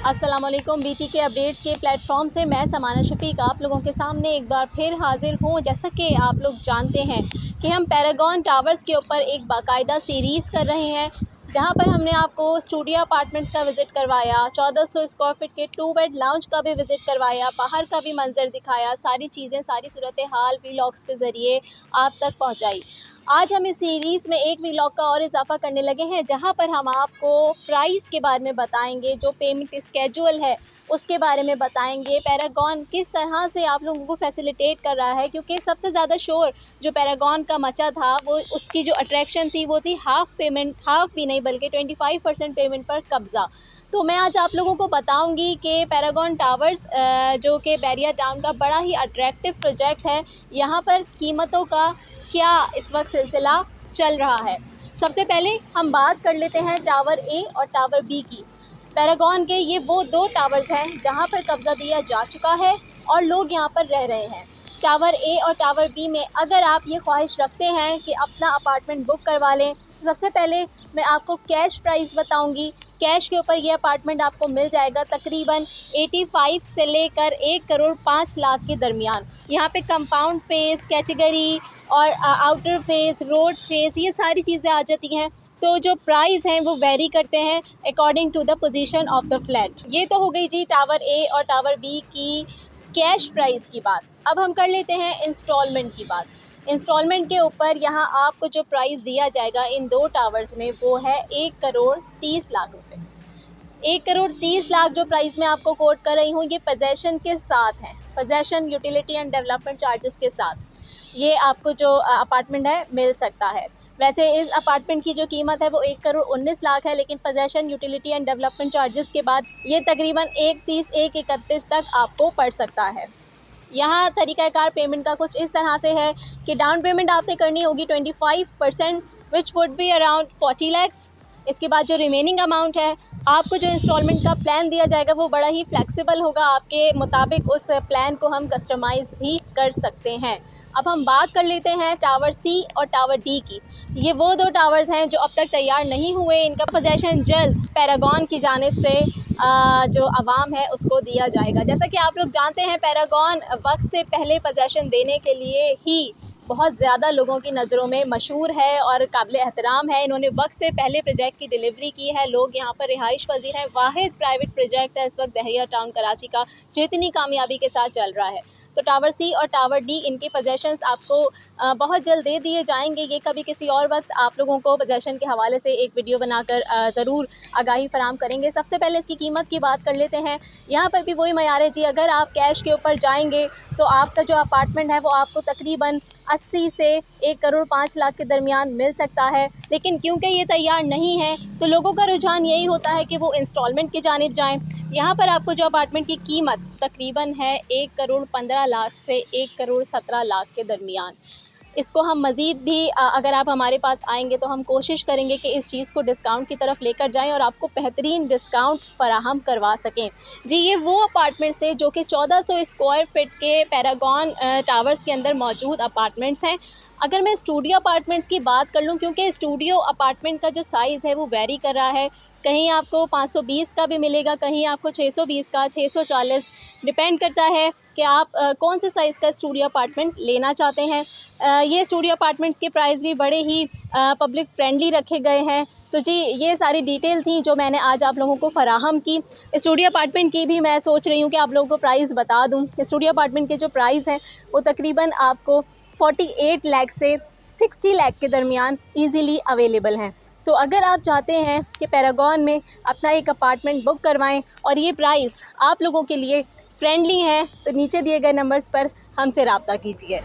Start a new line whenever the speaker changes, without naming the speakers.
अस्सलामुअलैकुम। बीटी के अपडेट्स के प्लेटफॉर्म से मैं समाना शफीक आप लोगों के सामने एक बार फिर हाजिर हूँ। जैसा कि आप लोग जानते हैं कि हम पैरागॉन टावर्स के ऊपर एक बाकायदा सीरीज़ कर रहे हैं, जहां पर हमने आपको स्टूडियो अपार्टमेंट्स का विज़िट करवाया, 1400 स्क्वायर फीट के 2 बेड लाउंज का भी विज़िट करवाया, बाहर का भी मंजर दिखाया, सारी चीज़ें, सारी सूरत हाल वीलॉग्स के ज़रिए आप तक पहुंचाई। आज हम इस सीरीज़ में एक वीलॉग का और इजाफा करने लगे हैं, जहां पर हम आपको प्राइस के बारे में बताएंगे, जो पेमेंट स्केड्यूल है उसके बारे में बताएंगे, पैरागॉन किस तरह से आप लोगों को फैसिलिटेट कर रहा है। क्योंकि सबसे ज़्यादा शोर जो पैरागॉन का मचा था, वो उसकी जो अट्रैक्शन थी वो थी हाफ़ पेमेंट, हाफ़ भी नहीं बल्कि 25% पेमेंट पर कब्ज़ा। तो मैं आज आप लोगों को बताऊंगी कि पैरागॉन टावर्स जो कि बैरिया टाउन का बड़ा ही अट्रैक्टिव प्रोजेक्ट है, यहाँ पर कीमतों का क्या इस वक्त सिलसिला चल रहा है। सबसे पहले हम बात कर लेते हैं टावर ए और टावर बी की। पैरागॉन के ये वो दो टावर्स हैं जहां पर कब्ज़ा दिया जा चुका है और लोग यहां पर रह रहे हैं। टावर ए और टावर बी में अगर आप ये ख्वाहिश रखते हैं कि अपना अपार्टमेंट बुक करवा लें, तो सबसे पहले मैं आपको कैश प्राइस बताऊंगी। कैश के ऊपर ये अपार्टमेंट आपको मिल जाएगा तकरीबन 85 से लेकर 1 करोड़ 5 लाख के दरमियान। यहाँ पे कंपाउंड फेस, कैटेगरी और आउटर फेस, रोड फेस, ये सारी चीज़ें आ जाती हैं। तो जो प्राइस हैं वो वेरी करते हैं according to the position of the flat. ये तो हो गई जी टावर ए और टावर बी की कैश प्राइस की बात। अब हम कर लेते हैं इंस्टॉलमेंट की बात। इंस्टॉलमेंट के ऊपर यहाँ आपको जो प्राइस दिया जाएगा इन दो टावर्स में, वो है 1 करोड़ 30 लाख रुपए। 1 करोड़ 30 लाख जो प्राइस मैं आपको कोट कर रही हूँ, ये पोजेसन के साथ है, possession, utility and development charges के साथ ये आपको जो अपार्टमेंट है मिल सकता है। वैसे इस अपार्टमेंट की जो कीमत है वो 1 करोड़ 19 लाख है, लेकिन possession, utility and development charges के बाद ये तकरीबन 130, 131 तक आपको पड़ सकता है। यहाँ तरीक़ाकार पेमेंट का कुछ इस तरह से है कि डाउन पेमेंट आपने करनी होगी 25%, which would be around 40 lakhs. इसके बाद जो रिमेनिंग अमाउंट है, आपको जो इंस्टॉलमेंट का प्लान दिया जाएगा वो बड़ा ही फ्लेक्सिबल होगा, आपके मुताबिक उस प्लान को हम कस्टमाइज़ भी कर सकते हैं। अब हम बात कर लेते हैं टावर सी और टावर डी की। ये वो दो टावर्स हैं जो अब तक तैयार नहीं हुए, इनका पोजेसन जल्द पैरागॉन की जानिब से जो आवाम है उसको दिया जाएगा। जैसा कि आप लोग जानते हैं, पैरागॉन वक्त से पहले पोजेसन देने के लिए ही बहुत ज़्यादा लोगों की नज़रों में मशहूर है और काबिल एहतराम है। इन्होंने वक्त से पहले प्रोजेक्ट की डिलीवरी की है, लोग यहाँ पर रिहाइश पजीर हैं। वाहिद प्राइवेट प्रोजेक्ट है इस वक्त बहरिया टाउन कराची का जो इतनी कामयाबी के साथ चल रहा है। तो टावर सी और टावर डी, इनके पोजेशंस आपको बहुत जल्द दे दिए जाएंगे। ये कभी किसी और वक्त आप लोगों को पोजेशन के हवाले से एक वीडियो बनाकर ज़रूर आगाही फराम करेंगे। सबसे पहले इसकी कीमत की बात कर लेते हैं। यहाँ पर भी वही मयार है जी, अगर आप कैश के ऊपर जाएंगे तो आपका जो अपार्टमेंट है वो आपको तकरीबन 80 से 1 करोड़ 5 लाख के दरमियान मिल सकता है। लेकिन क्योंकि ये तैयार नहीं है तो लोगों का रुझान यही होता है कि वो इंस्टॉलमेंट की जानिब जाएं। यहाँ पर आपको जो अपार्टमेंट की कीमत तकरीबन है 1 करोड़ 15 लाख से 1 करोड़ 17 लाख के दरमियान। इसको हम मज़ीद भी अगर आप हमारे पास आएंगे तो हम कोशिश करेंगे कि इस चीज़ को डिस्काउंट की तरफ लेकर जाएं और आपको बेहतरीन डिस्काउंट फराहम करवा सकें। जी, ये वो अपार्टमेंट्स थे जो कि 1400 स्क्वायर फीट के पैरागॉन टावर्स के अंदर मौजूद अपार्टमेंट्स हैं। अगर मैं स्टूडियो अपार्टमेंट्स की बात कर लूँ, क्योंकि स्टूडियो अपार्टमेंट का जो साइज़ है वो वेरी कर रहा है, कहीं आपको 520 का भी मिलेगा, कहीं आपको 620 का, 640, डिपेंड करता है कि आप कौन से साइज़ का स्टूडियो अपार्टमेंट लेना चाहते हैं। ये स्टूडियो अपार्टमेंट्स के प्राइस भी बड़े ही पब्लिक फ्रेंडली रखे गए हैं। तो जी, ये सारी डिटेल थी जो मैंने आज आप लोगों को फराहम की। स्टूडियो अपार्टमेंट की भी मैं सोच रही हूँ कि आप लोगों को प्राइस बता दूँ। स्टूडियो अपार्टमेंट के जो प्राइस हैं वो तकरीबन आपको 48 लाख से 60 लाख के दरमियान ईज़िली अवेलेबल हैं। तो अगर आप चाहते हैं कि पैरागॉन में अपना एक अपार्टमेंट बुक करवाएं और ये प्राइस आप लोगों के लिए फ्रेंडली हैं, तो नीचे दिए गए नंबर्स पर हमसे रब्ता कीजिए।